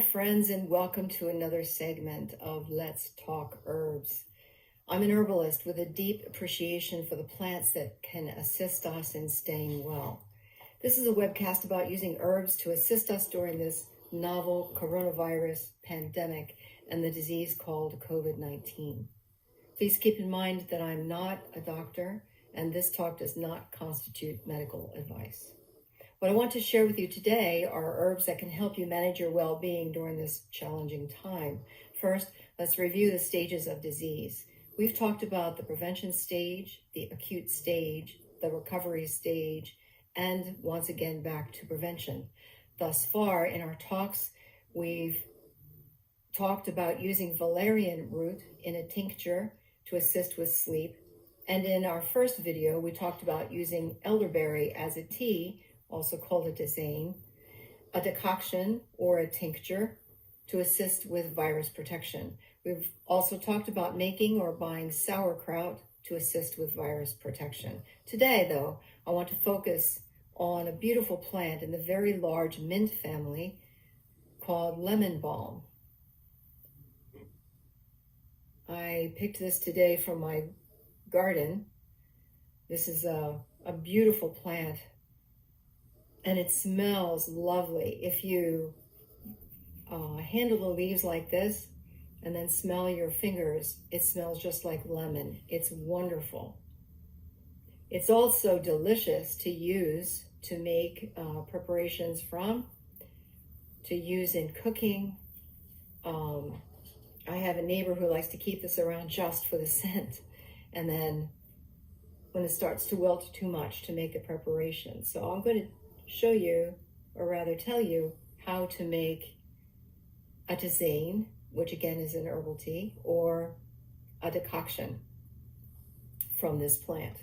Friends, and welcome to another segment of Let's Talk Herbs. I'm an herbalist with a deep appreciation for the plants that can assist us in staying well. This is a webcast about using herbs to assist us during this novel coronavirus pandemic and the disease called COVID-19. Please keep in mind that I'm not a doctor, and this talk does not constitute medical advice. What I want to share with you today are herbs that can help you manage your well-being during this challenging time. First, let's review the stages of disease. We've talked about the prevention stage, the acute stage, the recovery stage, and once again back to prevention. Thus far in our talks, we've talked about using valerian root in a tincture to assist with sleep. And in our first video, we talked about using elderberry as a tea, also called a tisane, a decoction or a tincture to assist with virus protection. We've also talked about making or buying sauerkraut to assist with virus protection. Today, though, I want to focus on a beautiful plant in the very large mint family called lemon balm. I picked this today from my garden. This is a beautiful plant. And it smells lovely. If you handle the leaves like this and then smell your fingers, it smells just like lemon. It's wonderful. It's also delicious to use to make preparations from, to use in cooking. I have a neighbor who likes to keep this around just for the scent. And then when it starts to wilt too much, to make the preparation. So I'm going to show you, or rather tell you, how to make a tisane, which again is an herbal tea, or a decoction from this plant.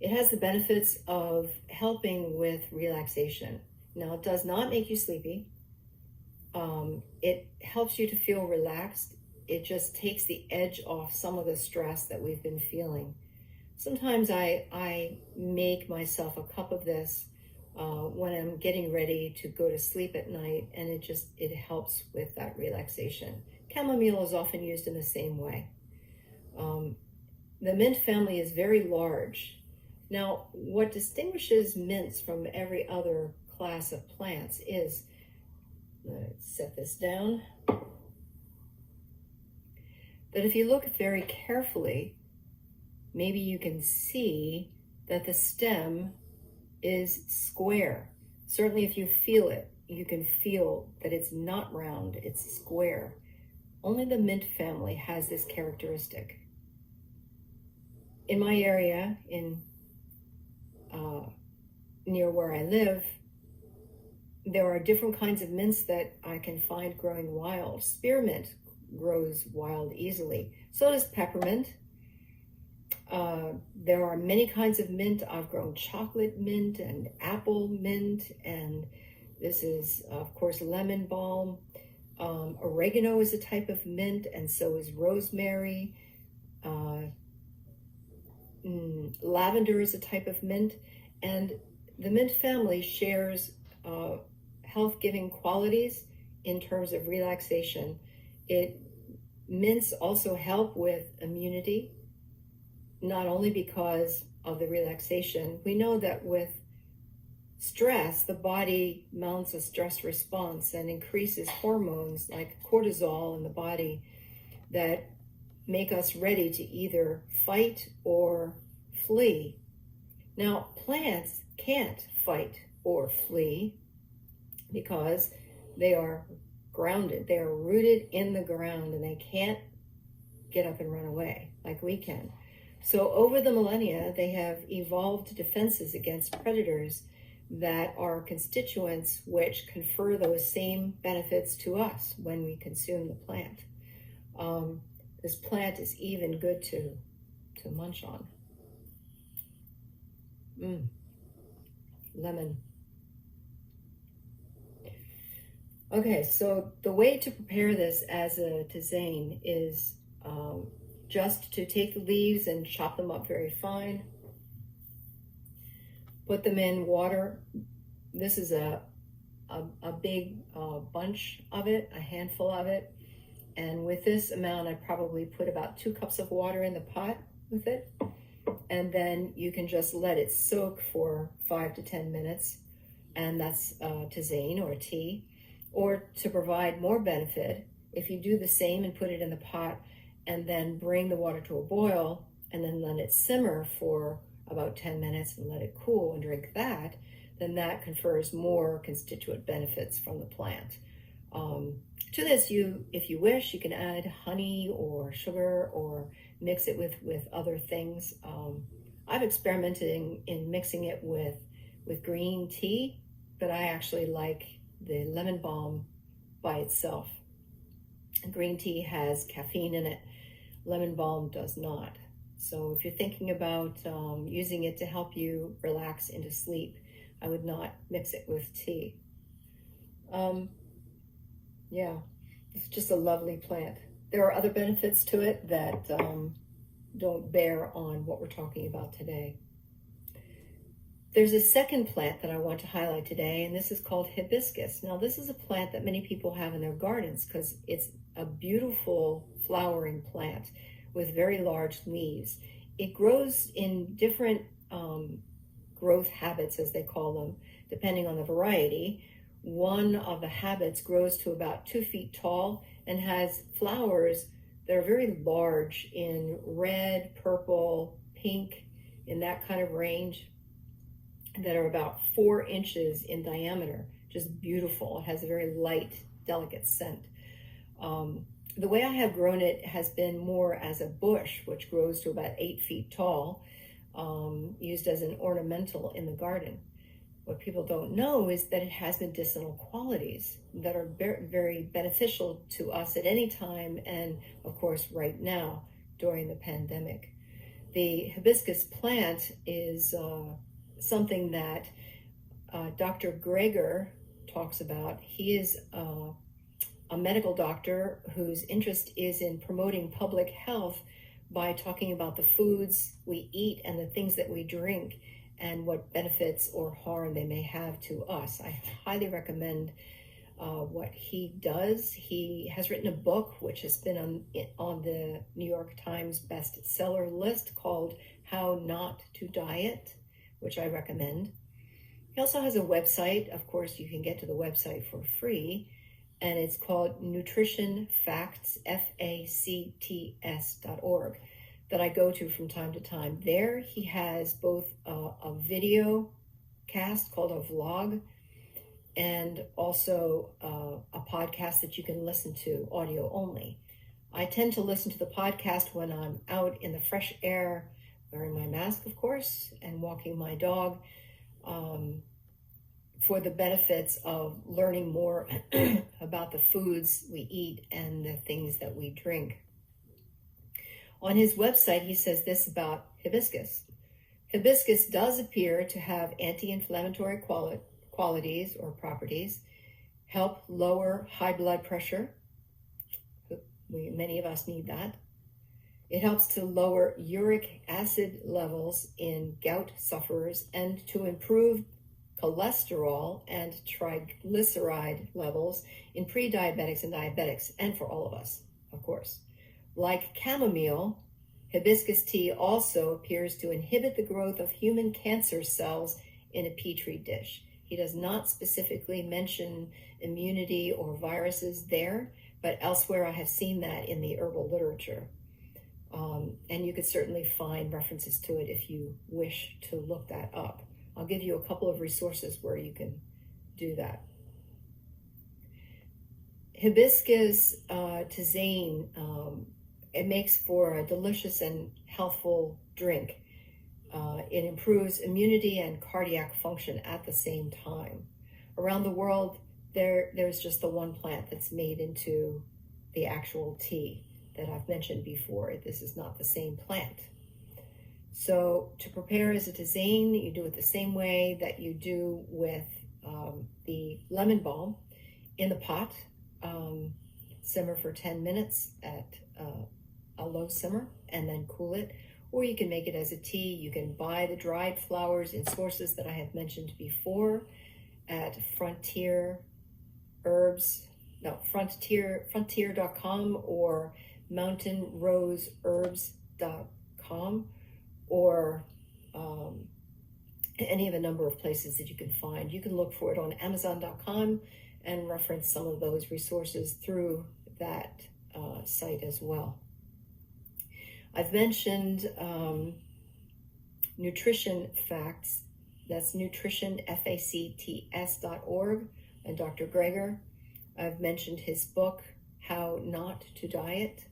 It has the benefits of helping with relaxation. Now, it does not make you sleepy. It helps you to feel relaxed. It just takes the edge off some of the stress that we've been feeling. Sometimes I make myself a cup of this when I'm getting ready to go to sleep at night, and it helps with that relaxation. Chamomile is often used in the same way. The mint family is very large. Now, what distinguishes mints from every other class of plants is, let's set this down, that if you look very carefully, maybe you can see that the stem is square. Certainly if you feel it, you can feel that it's not round, it's square. Only the mint family has this characteristic. In my area, near where I live, there are different kinds of mints that I can find growing wild. Spearmint grows wild easily. So does peppermint. There are many kinds of mint. I've grown chocolate mint and apple mint, and this is, of course, lemon balm. Oregano is a type of mint, and so is rosemary. Lavender is a type of mint, and the mint family shares health-giving qualities in terms of relaxation. Mints also help with immunity, not only because of the relaxation. We know that with stress, the body mounts a stress response and increases hormones like cortisol in the body that make us ready to either fight or flee. Now, plants can't fight or flee because they are grounded. They are rooted in the ground, and they can't get up and run away like we can. So over the millennia, they have evolved defenses against predators that are constituents which confer those same benefits to us when we consume the plant. This plant is even good to munch on. Lemon. Okay, so the way to prepare this as a tisane is just to take the leaves and chop them up very fine. Put them in water. This is a a big bunch of it, a handful of it. And with this amount, I probably put about 2 cups of water in the pot with it. And then you can just let it soak for 5 to 10 minutes. And that's tisane or tea. Or to provide more benefit, if you do the same and put it in the pot and then bring the water to a boil and then let it simmer for about 10 minutes and let it cool and drink that, then that confers more constituent benefits from the plant. To this, if you wish, you can add honey or sugar or mix it with other things. I've experimented in mixing it with green tea, but I actually like the lemon balm by itself. Green tea has caffeine in it. Lemon balm does not. So if you're thinking about using it to help you relax into sleep, I would not mix it with tea. Yeah, it's just a lovely plant. There are other benefits to it that don't bear on what we're talking about today. There's a second plant that I want to highlight today, and this is called hibiscus. Now, this is a plant that many people have in their gardens because it's a beautiful flowering plant with very large leaves. It grows in different growth habits, as they call them, depending on the variety. One of the habits grows to about 2 feet tall and has flowers that are very large in red, purple, pink, in that kind of range, that are about 4 inches in diameter. Just beautiful. It has a very light, delicate scent. The way I have grown it has been more as a bush, which grows to about 8 feet tall, used as an ornamental in the garden. What people don't know is that it has medicinal qualities that are very beneficial to us at any time, and of course right now during the pandemic. The hibiscus plant is something that Dr. Greger talks about. He is a medical doctor whose interest is in promoting public health by talking about the foods we eat and the things that we drink and what benefits or harm they may have to us. I highly recommend what he does. He has written a book which has been on the New York Times bestseller list called How Not to Diet, which I recommend. He also has a website. Of course, you can get to the website for free, and it's called Nutrition Facts, FACTS.org, that I go to from time to time. There he has both a video cast called a vlog and also a podcast that you can listen to audio only. I tend to listen to the podcast when I'm out in the fresh air, wearing my mask, of course, and walking my dog, for the benefits of learning more about the foods we eat and the things that we drink. On his website, he says this about hibiscus. Hibiscus does appear to have anti-inflammatory qualities or properties, help lower high blood pressure. Many of us need that. It helps to lower uric acid levels in gout sufferers and to improve cholesterol and triglyceride levels in pre-diabetics and diabetics, and for all of us, of course. Like chamomile, hibiscus tea also appears to inhibit the growth of human cancer cells in a petri dish. He does not specifically mention immunity or viruses there, but elsewhere I have seen that in the herbal literature. And you could certainly find references to it if you wish to look that up. I'll give you a couple of resources where you can do that. Hibiscus tisane, it makes for a delicious and healthful drink. It improves immunity and cardiac function at the same time. Around the world, there's just the one plant that's made into the actual tea that I've mentioned before. This is not the same plant. So to prepare as a tisane, you do it the same way that you do with the lemon balm. In the pot, simmer for 10 minutes at a low simmer and then cool it. Or you can make it as a tea. You can buy the dried flowers in sources that I have mentioned before at Frontier frontier.com or mountainroseherbs.com, or any of a number of places that you can find. You can look for it on amazon.com and reference some of those resources through that site as well. I've mentioned Nutrition Facts. That's nutritionfacts.org, and Dr. Greger. I've mentioned his book, How Not to Diet.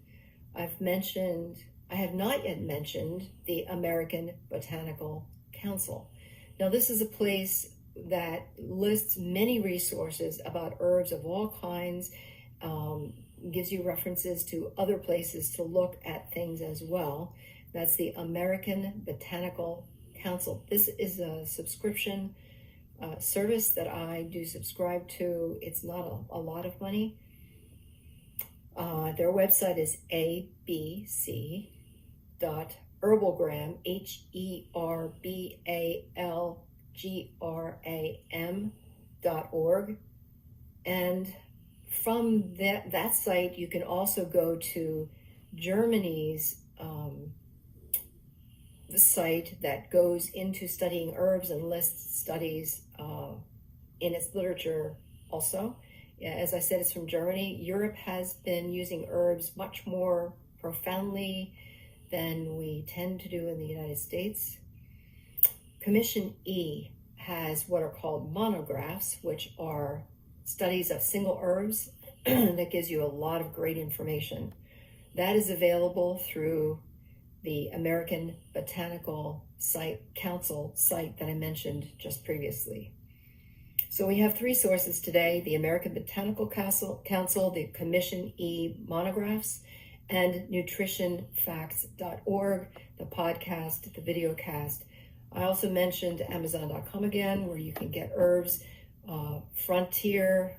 I have not yet mentioned the American Botanical Council. Now, this is a place that lists many resources about herbs of all kinds, gives you references to other places to look at things as well. That's the American Botanical Council. This is a subscription service that I do subscribe to. It's not a lot of money. Their website is abc.herbalgram, herbalgram.org. And from that site, you can also go to Germany's the site that goes into studying herbs and lists studies in its literature also. As I said, it's from Germany. Europe has been using herbs much more profoundly than we tend to do in the United States. Commission E has what are called monographs, which are studies of single herbs that gives you a lot of great information. That is available through the American Botanical Council site that I mentioned just previously. So we have three sources today: the American Botanical Council, the Commission E monographs, and nutritionfacts.org, the podcast, the video cast. I also mentioned Amazon.com again, where you can get herbs. Frontier